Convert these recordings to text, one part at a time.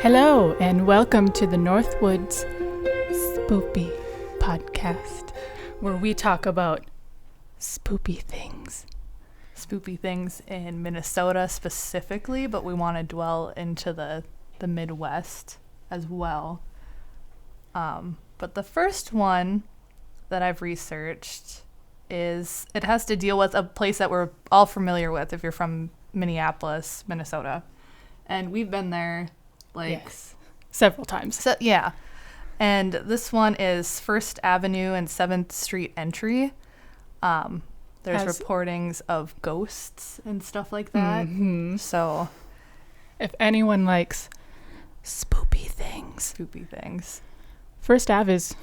Hello, and welcome to the Northwood's Spoopy Podcast, where we talk about spoopy things. Spoopy things in Minnesota specifically, but we want to dwell into the Midwest as well. But the first one that I've researched it has to deal with a place that we're all familiar with if you're from Minneapolis, Minnesota. And we've been there yes, several times. So, yeah. And this one is First Avenue and 7th Street entry. There's reportings of ghosts and stuff like that. Mm-hmm. So if anyone likes spoopy things, First Ave is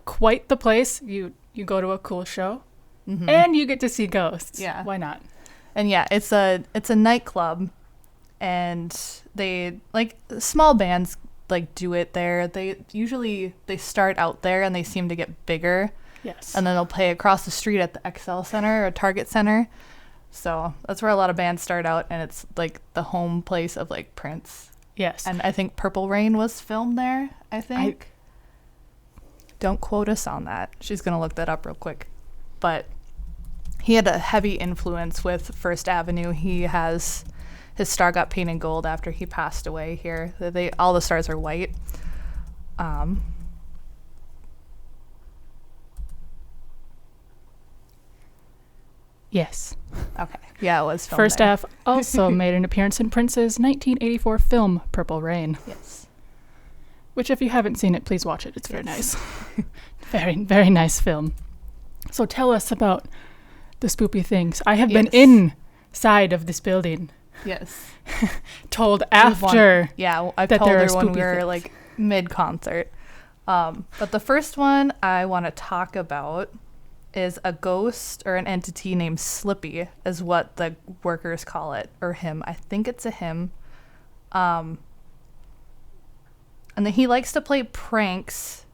quite the place. You go to a cool show, mm-hmm. and you get to see ghosts. Yeah. Why not? And yeah, it's a nightclub, and they small bands do it there. They start out there and they seem to get bigger. Yes. And then they'll play across the street at the XL Center or Target Center. So that's where a lot of bands start out, and it's the home place of Prince. Yes. And I think Purple Rain was filmed there, I think. Don't quote us on that. She's going to look that up real quick. But he had a heavy influence with First Avenue. His star got painted gold after he passed away here. All the stars are white. Yes. Okay. Yeah, it was filmed First there. Ave also made an appearance in Prince's 1984 film Purple Rain. Yes. Which, if you haven't seen it, please watch it. It's very nice. Very, very nice film. So tell us about the spoopy things. I have been inside of this building. Yes. Told after. I told her when we were mid-concert. But the first one I want to talk about is a ghost or an entity named Slippy, is what the workers call it, or him. I think it's a him. And then he likes to play pranks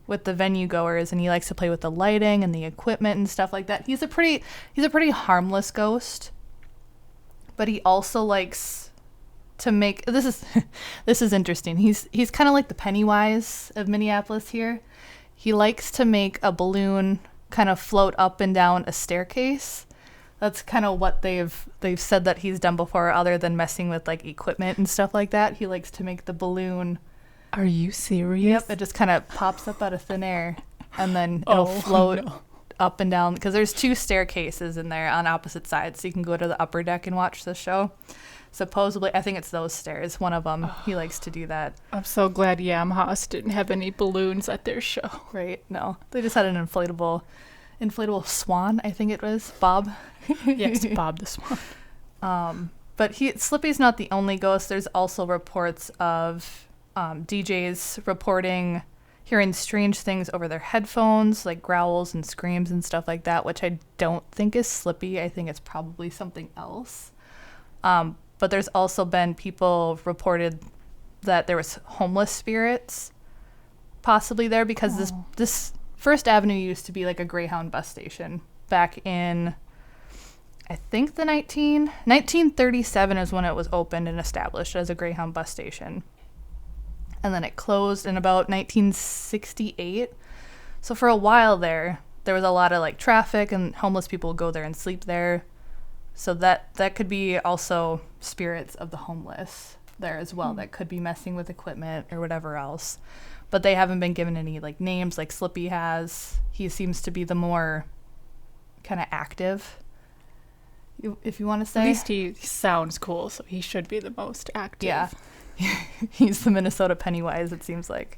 with the venue goers, and he likes to play with the lighting and the equipment and stuff like that. He's a pretty harmless ghost, but he also likes to make this is interesting. He's kind of like the Pennywise of Minneapolis here. He likes to make a balloon kind of float up and down a staircase. That's kind of what they've said that he's done before, other than messing with equipment and stuff like that. He likes to make the balloon. Are you serious? Yep, it just kind of pops up out of thin air, and then it'll float up and down, because there's two staircases in there on opposite sides, so you can go to the upper deck and watch the show. Supposedly, I think it's those stairs. One of them, he likes to do that. I'm so glad Yamha's didn't have any balloons at their show. Right? No, they just had an inflatable swan. I think it was Bob. Yes, Bob the Swan. But Slippy's not the only ghost. There's also reports of DJs reporting hearing strange things over their headphones, like growls and screams and stuff like that, which I don't think is Slippy. I think it's probably something else. But there's also been people reported that there was homeless spirits possibly there, because this First Avenue used to be a Greyhound bus station back in, I think, 1937 is when it was opened and established as a Greyhound bus station. And then it closed in about 1968. So for a while there was a lot of traffic, and homeless people would go there and sleep there. So that could be also spirits of the homeless there as well. That could be messing with equipment or whatever else. But they haven't been given any names like Slippy has. He seems to be the more kind of active, if you want to say. At least he sounds cool, so he should be the most active. Yeah. He's the Minnesota Pennywise, it seems like.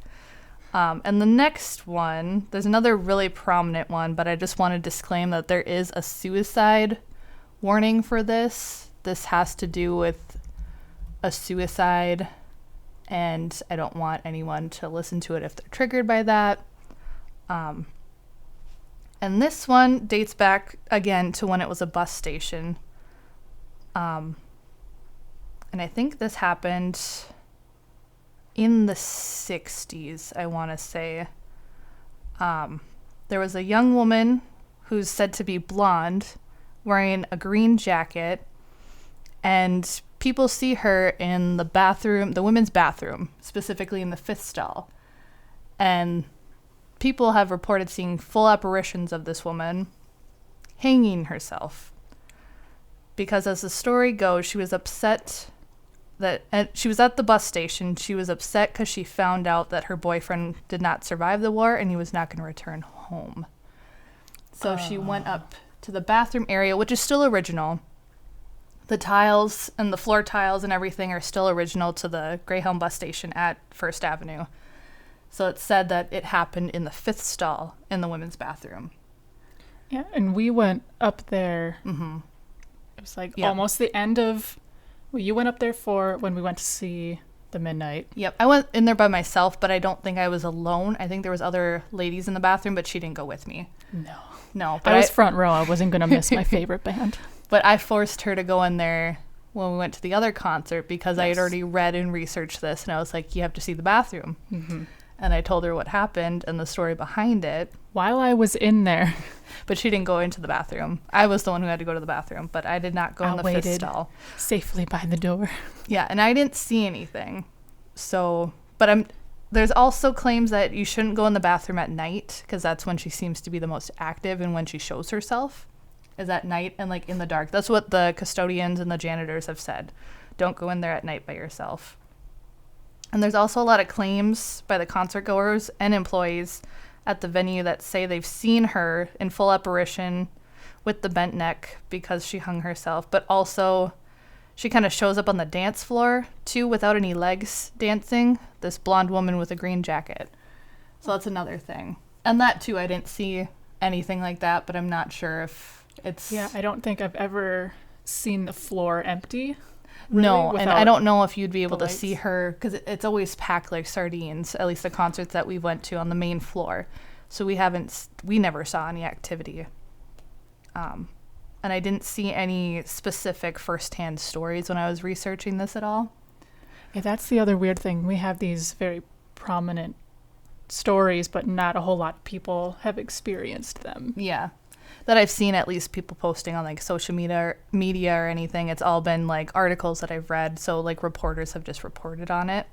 And the next one, there's another really prominent one, but I just want to disclaim that there is a suicide warning for this. This has to do with a suicide, and I don't want anyone to listen to it if they're triggered by that. And this one dates back again to when it was a bus station. And I think this happened in the 60s, I want to say. There was a young woman who's said to be blonde, wearing a green jacket, and people see her in the bathroom, the women's bathroom, specifically in the fifth stall. And people have reported seeing full apparitions of this woman hanging herself. Because as the story goes, she was upset that she was at the bus station. She was upset because she found out that her boyfriend did not survive the war and he was not going to return home. So she went up to the bathroom area, which is still original. The tiles and the floor tiles and everything are still original to the Greyhound bus station at First Avenue. So it's said that it happened in the fifth stall in the women's bathroom. Yeah, and we went up there. Mm-hmm. It was like almost the end of... Well, you went up there for when we went to see the Midnight. Yep, I went in there by myself, but I don't think I was alone. I think there was other ladies in the bathroom, but she didn't go with me. No. But I was front row. I wasn't going to miss my favorite band. But I forced her to go in there when we went to the other concert because I had already read and researched this, and I was like, you have to see the bathroom. Mm-hmm. And I told her what happened and the story behind it. While I was in there. But she didn't go into the bathroom. I was the one who had to go to the bathroom, but I did not go in the fifth stall. Safely by the door. Yeah, and I didn't see anything. So, but there's also claims that you shouldn't go in the bathroom at night because that's when she seems to be the most active and when she shows herself is at night and like in the dark. That's what the custodians and the janitors have said. Don't go in there at night by yourself. And there's also a lot of claims by the concert goers and employees at the venue that say they've seen her in full apparition with the bent neck because she hung herself, but also she kind of shows up on the dance floor too without any legs dancing, this blonde woman with a green jacket. So that's another thing. And that too, I didn't see anything like that, but I'm not sure if it's... Yeah, I don't think I've ever seen the floor empty. Really, no, and I don't know if you'd be able to see her because it's always packed like sardines, at least the concerts that we went to on the main floor. So we never saw any activity. And I didn't see any specific firsthand stories when I was researching this at all. Yeah, that's the other weird thing. We have these very prominent stories, but not a whole lot of people have experienced them. Yeah. That I've seen at least people posting on like social media or anything. It's all been like articles that I've read. So like reporters have just reported on it.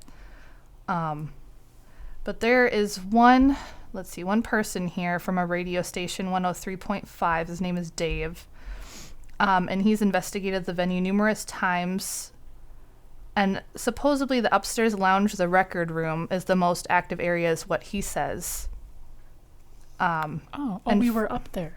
But there is one person here from a radio station, 103.5. His name is Dave. And he's investigated the venue numerous times. And supposedly the upstairs lounge, the record room, is the most active area is what he says. And we were up there.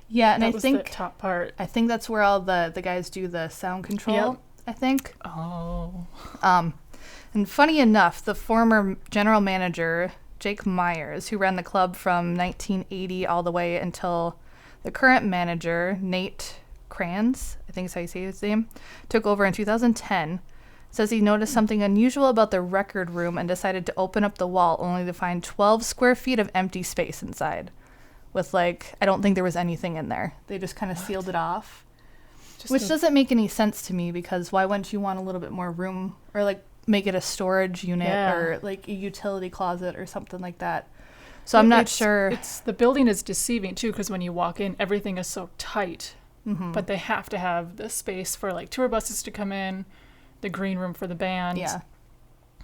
Yeah, and that I was think the top part. I think that's where all the guys do the sound control. Yep. I think. Oh. And funny enough, the former general manager, Jake Myers, who ran the club from 1980 all the way until the current manager, Nate Kranz, I think is how you say his name, took over in 2010, says he noticed something unusual about the record room and decided to open up the wall only to find 12 square feet of empty space inside. With I don't think there was anything in there. They just kind of sealed it off. Which doesn't make any sense to me because why wouldn't you want a little bit more room or make it a storage unit or a utility closet or something like that. So I'm not sure. The building is deceiving too because when you walk in, everything is so tight. Mm-hmm. But they have to have the space for tour buses to come in, the green room for the band. Yeah.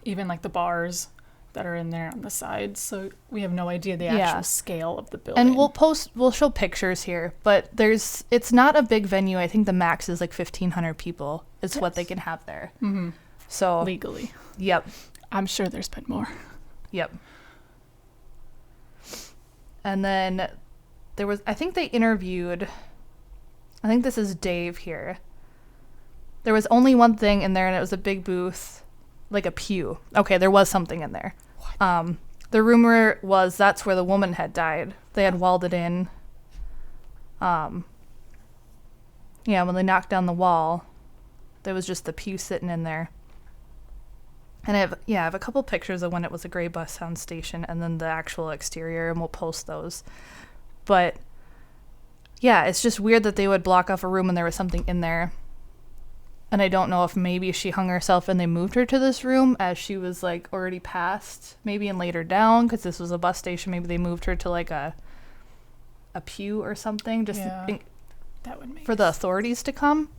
Even the bars that are in there on the sides, so we have no idea the actual scale of the building. And we'll show pictures here, but it's not a big venue. I think the max is 1,500 people is what they can have there. Mm-hmm. So legally. Yep. I'm sure there's been more. Yep. And then I think they interviewed, I think this is Dave here. There was only one thing in there and it was a big booth, a pew. Okay, there was something in there. What? The rumor was that's where the woman had died. They had walled it in. When they knocked down the wall, there was just the pew sitting in there. And I have a couple pictures of when it was a gray bus sound station and then the actual exterior, and we'll post those. But yeah, it's just weird that they would block off a room and there was something in there. And I don't know if maybe she hung herself and they moved her to this room as she was already passed, maybe, and laid her down because this was a bus station. Maybe they moved her to a pew or something, just that would make for the authorities to come.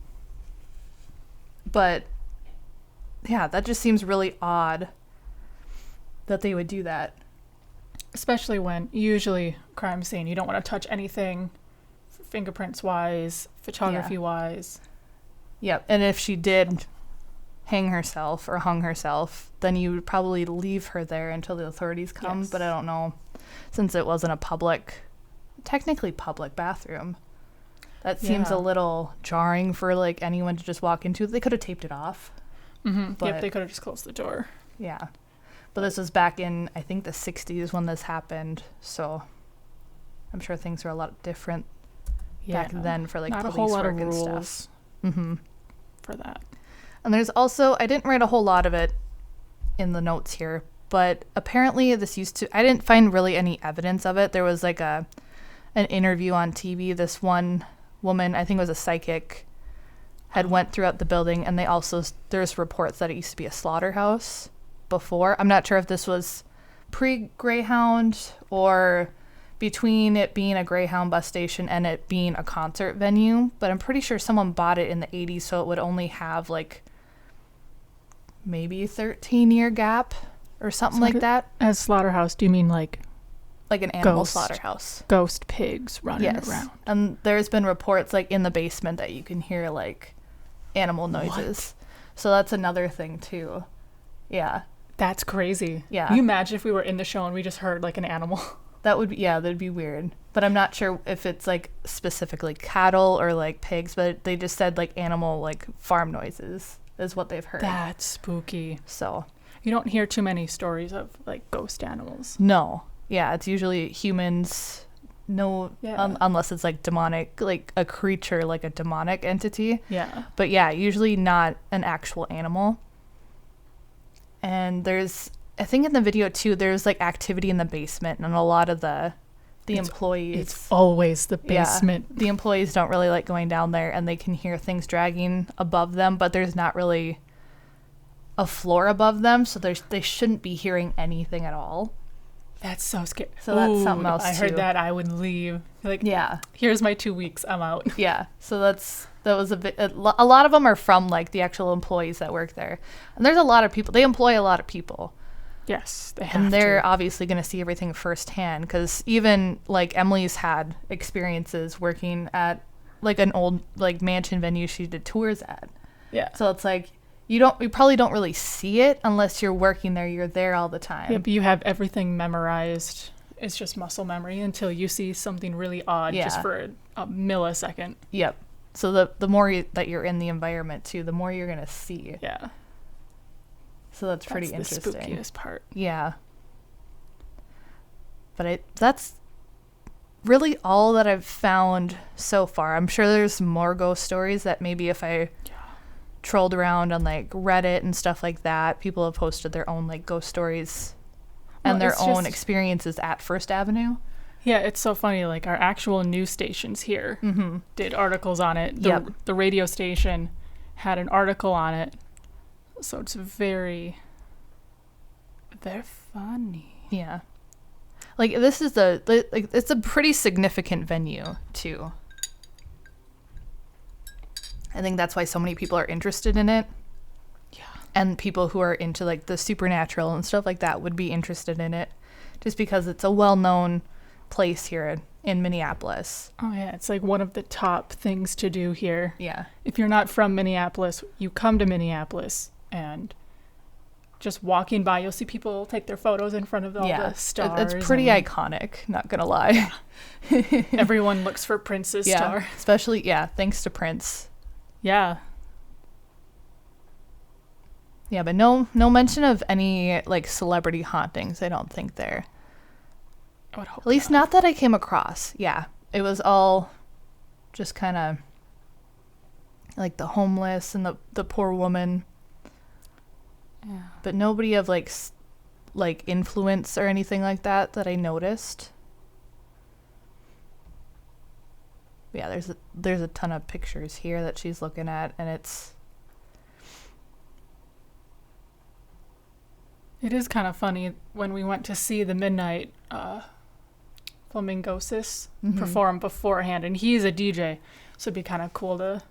But yeah, that just seems really odd that they would do that. Especially when usually crime scene, you don't want to touch anything fingerprints wise, photography wise. Yep. And if she did hang herself or hung herself, then you would probably leave her there until the authorities come. Yes. But I don't know, since it wasn't a technically public bathroom. That seems a little jarring for like anyone to just walk into. They could have taped it off. Mm-hmm. Yep, they could have just closed the door. Yeah. But this was back in, I think, the 60s when this happened. So I'm sure things were a lot different back then for like not police a whole lot work of and rules stuff. Mm-hmm. for that. And there's also, I didn't write a whole lot of it in the notes here, but apparently this I didn't find really any evidence of it. There was like an interview on TV. This one woman, I think it was a psychic, had went throughout the building, and there's reports that it used to be a slaughterhouse before. I'm not sure if this was pre-Greyhound or between it being a Greyhound bus station and it being a concert venue, but I'm pretty sure someone bought it in the 80s, so it would only have like maybe a 13-year gap or something like that. As slaughterhouse, do you mean like an animal slaughterhouse? Ghost pigs running around. And there's been reports like in the basement that you can hear like animal noises. What? So that's another thing too. Yeah. That's crazy. Yeah. Can you imagine if we were in the show and we just heard like an animal? That'd be weird. But I'm not sure if it's like specifically cattle or like pigs, but they just said like animal, like farm noises is what they've heard. That's spooky. So you don't hear too many stories of like ghost animals. No. Yeah, it's usually humans. No, unless it's like demonic, like a creature, like a demonic entity. Yeah. But yeah, usually not an actual animal. And I think in the video too, there's like activity in the basement, and a lot of the employees. It's always the basement. Yeah, the employees don't really like going down there, and they can hear things dragging above them, but there's not really a floor above them, so they shouldn't be hearing anything at all. That's so scary. So that's something else I too. heard that I would leave. Like, yeah, here's my 2 weeks. I'm out. Yeah. So that was a lot of them are from like the actual employees that work there, and there's a lot of people. They employ a lot of people. Yes, they have and they're obviously going to see everything firsthand, because even like Emily's had experiences working at like an old like mansion venue she did tours at. Yeah. So it's like you probably don't really see it unless you're working there. You're there all the time. Yeah, but you have everything memorized. It's just muscle memory until you see something really odd just for a millisecond. Yep. So the more that you're in the environment too, the more you're going to see. Yeah. So that's pretty interesting. The spookiest part. Yeah. But that's really all that I've found so far. I'm sure there's more ghost stories that maybe if I trolled around on like Reddit and stuff like that, people have posted their own like ghost stories and their own experiences at First Avenue. Yeah, it's so funny. Like our actual news stations here did articles on it. The radio station had an article on it. So it's very, very funny. Yeah. Like this is it's a pretty significant venue too. I think that's why so many people are interested in it. Yeah. And people who are into like the supernatural and stuff like that would be interested in it, just because it's a well-known place here in Minneapolis. Oh yeah, it's like one of the top things to do here. Yeah. If you're not from Minneapolis, you come to Minneapolis and just walking by, you'll see people take their photos in front of all the stars. It's pretty iconic, not gonna lie. Everyone looks for Prince's star. Especially, thanks to Prince. Yeah. Yeah, but no mention of any like celebrity hauntings, I don't think there. I would hope At least not that I came across. Yeah. It was all just kind of like the homeless and the poor woman. Yeah. But nobody of like influence or anything like that I noticed. Yeah, there's a ton of pictures here that she's looking at, and it is kind of funny when we went to see the Midnight Flamingosis perform beforehand, and he's a DJ, so it'd be kind of cool to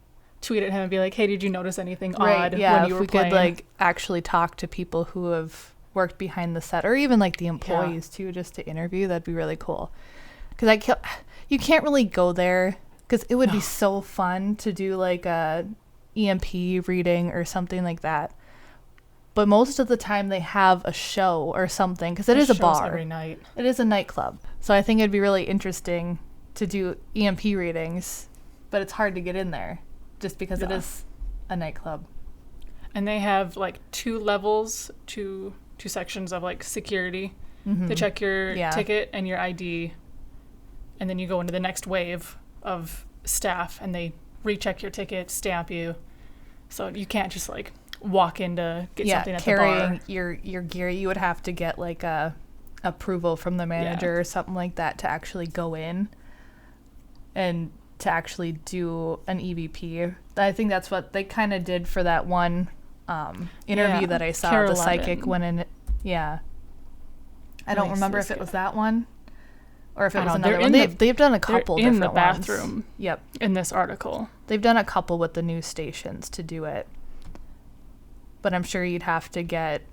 tweet at him and be like, hey, did you notice anything Right, odd yeah, when you if were we playing? could like actually talk to people who have worked behind the set, or even like the employees too, just to interview, that'd be really cool. Because you can't really go there, because it would be so fun to do like a EMP reading or something like that. But most of the time they have a show or something, because it is a bar. Every night. It is a nightclub. So I think it'd be really interesting to do EMP readings, but it's hard to get in there just because it is a nightclub. And they have like 2 levels, two sections of like security. They check your ticket and your ID, and then you go into the next wave of staff and they recheck your ticket, stamp you. So you can't just like walk in to get something at the bar. Carrying your gear, you would have to get like a approval from the manager or something like that to actually go in and to actually do an EVP. I think that's what they kind of did for that one interview that I saw. Care the 11. psychic went in. Yeah, I don't remember if it was that one or if it was another one. They've done a couple in different the bathroom. Ones. Yep. In this article, they've done a couple with the news stations to do it, but I'm sure you'd have to get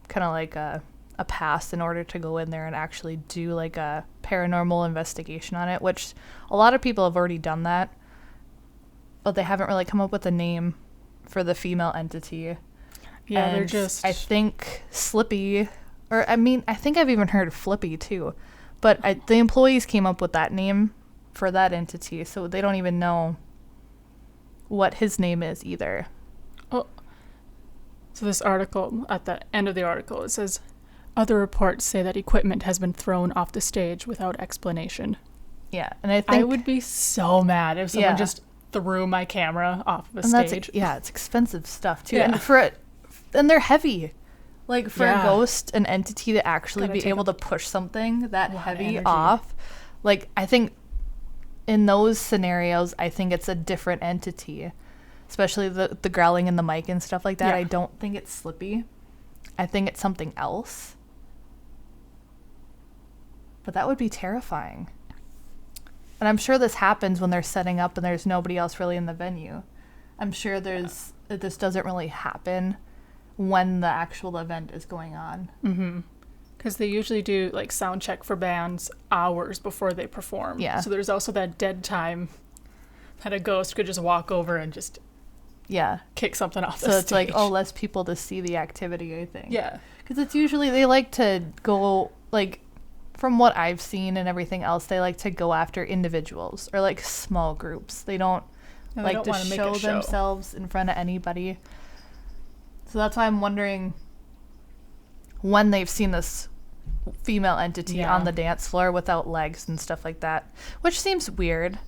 kind of like a pass in order to go in there and actually do like a paranormal investigation on it, which a lot of people have already done that, but they haven't really come up with a name for the female entity. Yeah, and they're just... I think Slippy, or I mean, I think I've even heard of Flippy too, but the employees came up with that name for that entity, so they don't even know what his name is either. Oh, so this article, at the end of the article, it says, other reports say that equipment has been thrown off the stage without explanation. Yeah, and I think... I would be so mad if someone just threw my camera off of a stage. It's expensive stuff too. Yeah. And they're heavy. Like for a ghost, an entity to actually be able to push something that heavy off. Like I think in those scenarios, I think it's a different entity. Especially the growling in the mic and stuff like that. Yeah. I don't think it's Slippy. I think it's something else. But that would be terrifying. And I'm sure this happens when they're setting up and there's nobody else really in the venue. I'm sure this doesn't really happen when the actual event is going on. Mm-hmm. Because they usually do like sound check for bands hours before they perform. Yeah. So there's also that dead time that a ghost could just walk over and just kick something off the stage. So it's like, less people to see the activity, I think. Yeah. Because it's usually, they like to go, like, from what I've seen and everything else, they like to go after individuals or like small groups. They don't like to show themselves in front of anybody. So that's why I'm wondering when they've seen this female entity on the dance floor without legs and stuff like that, which seems weird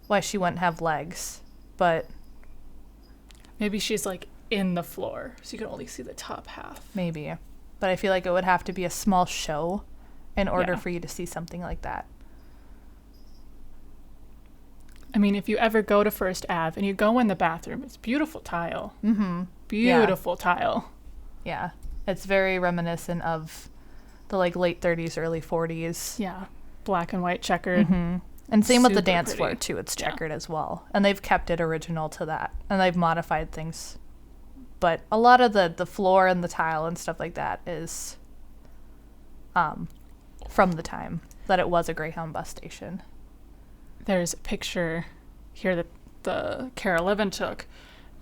why she wouldn't have legs, but maybe she's like in the floor so you can only see the top half. Maybe. But I feel like it would have to be a small show in order for you to see something like that. I mean, if you ever go to First Ave and you go in the bathroom, it's beautiful tile. Mm-hmm. Beautiful tile. Yeah. It's very reminiscent of the like late 30s, early 40s. Yeah. Black and white checkered. Mm-hmm. And same with the Super dance pretty. floor too. It's checkered as well. And they've kept it original to that. And they've modified things. But a lot of the floor and the tile and stuff like that is from the time that it was a Greyhound bus station. There's a picture here that the Care 11 took,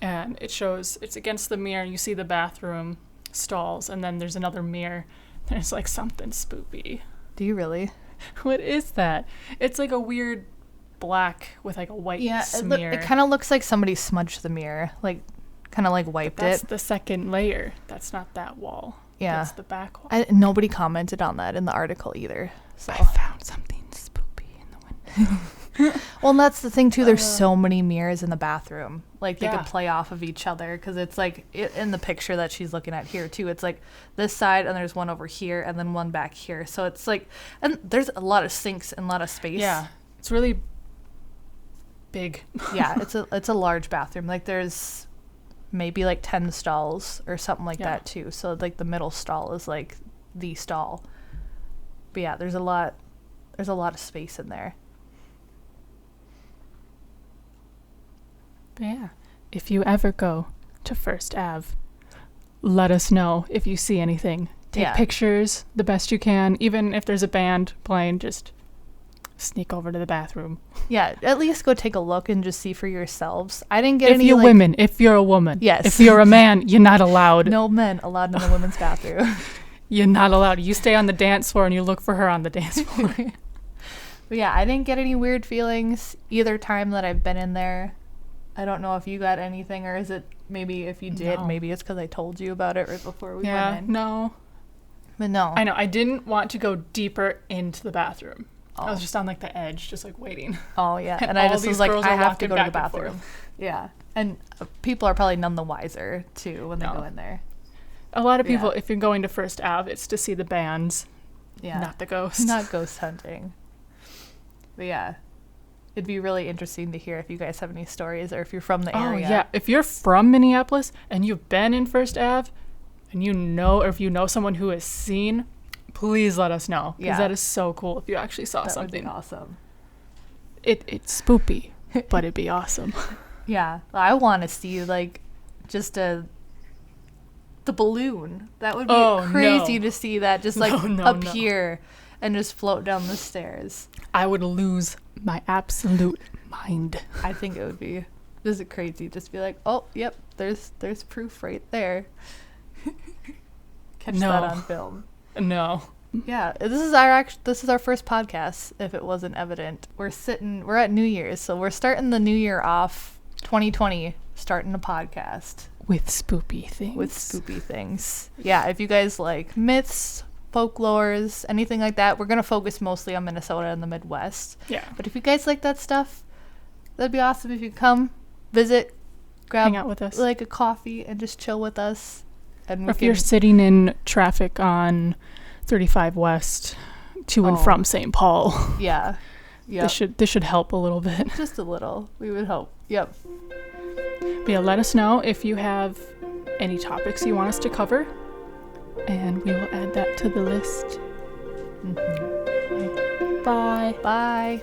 and it shows it's against the mirror. You see the bathroom stalls, and then there's another mirror. There's like something spoopy. Do you really? What is that? It's like a weird black with like a white smear. It kind of looks like somebody smudged the mirror, like kind of like wiped That's it. the second layer. That's not that wall. Yeah. That's the back wall. Nobody commented on that in the article either. So I found something spoopy in the window. Well, and that's the thing too. There's so many mirrors in the bathroom. Like they Yeah. could play off of each other because it's like in the picture that she's looking at here too. It's like this side and there's one over here and then one back here. So it's like, and there's a lot of sinks and a lot of space. Yeah, it's really big. Yeah, it's a large bathroom. Like there's maybe like 10 stalls or something like that too. So like the middle stall is like the stall. But yeah, there's a lot of space in there. But yeah, if you ever go to First Ave, let us know if you see anything. Take pictures the best you can. Even if there's a band playing, just sneak over to the bathroom. Yeah, at least go take a look and just see for yourselves. I didn't get any. If you're women, if you're a woman. Yes. If you're a man, you're not allowed. No men allowed in the women's bathroom. You're not allowed. You stay on the dance floor and you look for her on the dance floor. But yeah, I didn't get any weird feelings either time that I've been in there. I don't know if you got anything, or is it maybe if you did, maybe it's because I told you about it right before we went in. No. But no. I know. I didn't want to go deeper into the bathroom. I was just on like the edge, just like waiting. Oh yeah, and I just was like, I have to go to the bathroom. Yeah, and people are probably none the wiser too when they go in there. A lot of people, if you're going to First Ave, it's to see the bands, not the ghosts. Not ghost hunting. But yeah, it'd be really interesting to hear if you guys have any stories, or if you're from the area. Oh yeah, if you're from Minneapolis and you've been in First Ave, and you know, or if you know someone who has seen, please let us know, because that is so cool if you actually saw something. That would be awesome. It's spoopy, but it'd be awesome. Yeah, I want to see like just the balloon. That would be crazy to see that just like appear and just float down the stairs. I would lose my absolute mind. I think it would be just crazy. Just be like, oh, yep, there's proof right there. Catch that on film. No. Yeah, this is our first podcast, if it wasn't evident. We're at New Year's, so we're starting the new year off 2020, starting a podcast. With spoopy things. Yeah, if you guys like myths, folklores, anything like that, we're going to focus mostly on Minnesota and the Midwest. Yeah. But if you guys like that stuff, that'd be awesome if you come, visit, grab hang out with us, like a coffee, and just chill with us. And if you're sitting in traffic on 35 West to and from St. Paul. Yeah. This should help a little bit. Just a little. We would hope. Yep. But yeah, let us know if you have any topics you want us to cover, and we will add that to the list. Mm-hmm. Bye. Bye.